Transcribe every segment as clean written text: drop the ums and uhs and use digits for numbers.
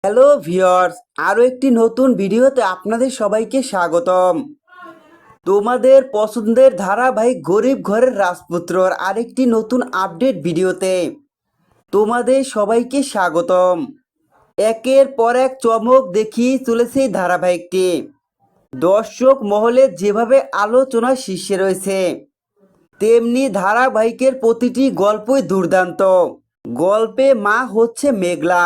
Hello viewers, আরও একটি নতুন ভিডিওতে আপনাদের সবাইকে স্বাগতম। তোমাদের পছন্দের ধারাবাহিক গরিব ঘরের রাজপুত্রর আরেকটি নতুন আপডেট ভিডিওতে তোমাদের সবাইকে স্বাগতম। একের পর এক চমক দেখিয়ে চলেছে এই ধারাবাহিকটি। দর্শক মহলে যেভাবে আলোচনার শীর্ষে রয়েছে, তেমনি ধারাবাহিকের প্রতিটি গল্পই দুর্দান্ত। গল্পে মা হচ্ছে মেঘলা।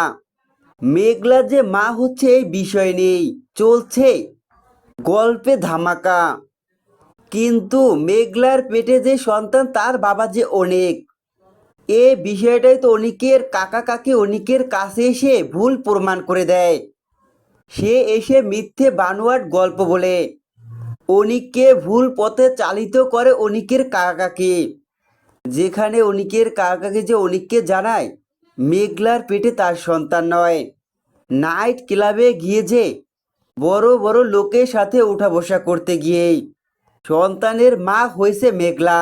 মেঘলা যে মা হচ্ছে এই বিষয় নেই, চলছে গল্পে ধামাকা। কিন্তু মেঘলার পেটে যে সন্তান তার বাবা যে অনেক, এ বিষয়টাই তো অনিকের কাকা কাকি অনিকের কাছে এসে ভুল প্রমাণ করে দেয়। সে এসে মিথ্যে বানোয়াট গল্প বলে অনিককে ভুল পথে চালিত করে অনিকের কাকা কাকি। যেখানে অনিকের কাকা কাকি যে অনিককে জানায় মেঘলার পেটে তার সন্তান নয়। নাইট ক্লাবে গিয়ে যে বড় বড় লোকের সাথে উঠা বসা করতে গিয়েই সন্তানের মা হয়েছে মেঘলা।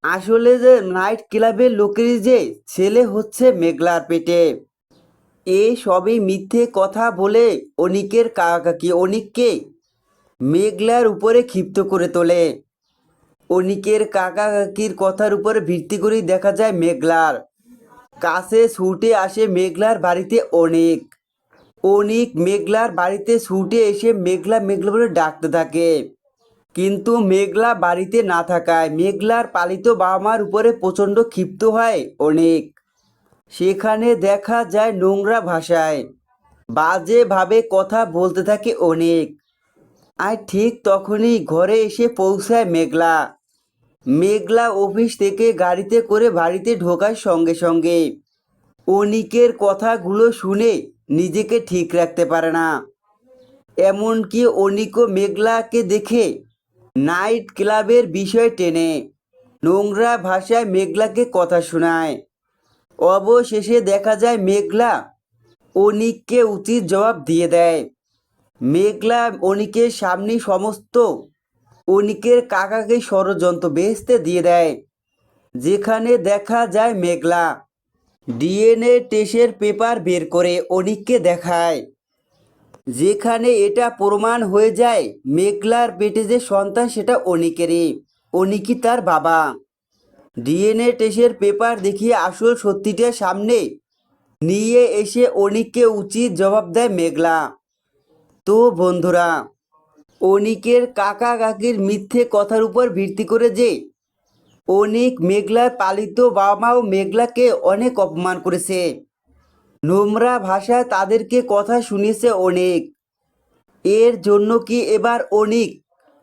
আসলে যে নাইট ক্লাবের লোকেরই যে ছেলে হচ্ছে মেঘলার পেটে। এই সবই মিথ্যে কথা বলে অনিকের কাকাকি অনিককে মেঘলার উপরে ক্ষিপ্ত করে তোলে। অনিকের কাকা কাকির কথার উপরে ভিত্তি করেই দেখা যায় মেঘলার কাছে ছুটে আসে মেঘলার বাড়িতে অনেক। অনিক মেঘলার বাড়িতে ছুটে এসে মেঘলা মেঘলা বলে ডাকতে থাকে। কিন্তু মেঘলা বাড়িতে না থাকায় মেঘলার পালিত বাবা মার উপরে প্রচণ্ড ক্ষিপ্ত হয় অনেক। সেখানে দেখা যায় নোংরা ভাষায় বাজেভাবে কথা বলতে থাকে অনেক। আর ঠিক তখনই ঘরে এসে পৌঁছায় মেঘলা। মেঘলা অফিস থেকে গাড়িতে করে বাড়িতে ঢোকার সঙ্গে সঙ্গে অনিকের কথাগুলো শুনে নিজেকে ঠিক রাখতে পারে না। এমনকি অনিকও মেঘলাকে দেখে নাইট ক্লাবের বিষয় টেনে নোংরা ভাষায় মেঘলাকে কথা শোনায়। অবশেষে দেখা যায় মেঘলা অনিককে উচিত জবাব দিয়ে দেয়। মেঘলা অনিকের সামনে সমস্ত অনিকের কাকাকে ষড়যন্ত্র বেহেশতে দিয়ে দেয়। যেখানে দেখা যায় মেঘলা ডিএনএ টেস্টের পেপার বের করে অনিককে দেখায়। যেখানে এটা প্রমাণ হয়ে যায় মেঘলার পেটে যে সন্তান সেটা অনিকেরই, অনিকই তার বাবা। ডিএনএ টেস্টের পেপার দেখিয়ে আসল সত্যিটা সামনে নিয়ে এসে অনিককে উচিত জবাব দেয় মেঘলা। তো বন্ধুরা, অনিকের কাকা কাকির মিথ্যে কথার উপর ভিত্তি করে যে অনিক মেঘলার পালিত বাবা মাও মেঘলাকে অনেক অপমান করেছে, নোংরা ভাষায় তাদেরকে কথা শুনিয়েছে অনেক। এর জন্য কি এবার অনিক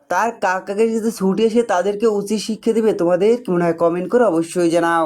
তার কাকাকে যদি ছুটে এসে তাদেরকে উচিত শিক্ষা দেবে? তোমাদের কি মনে হয়? কমেন্ট করে অবশ্যই জানাও।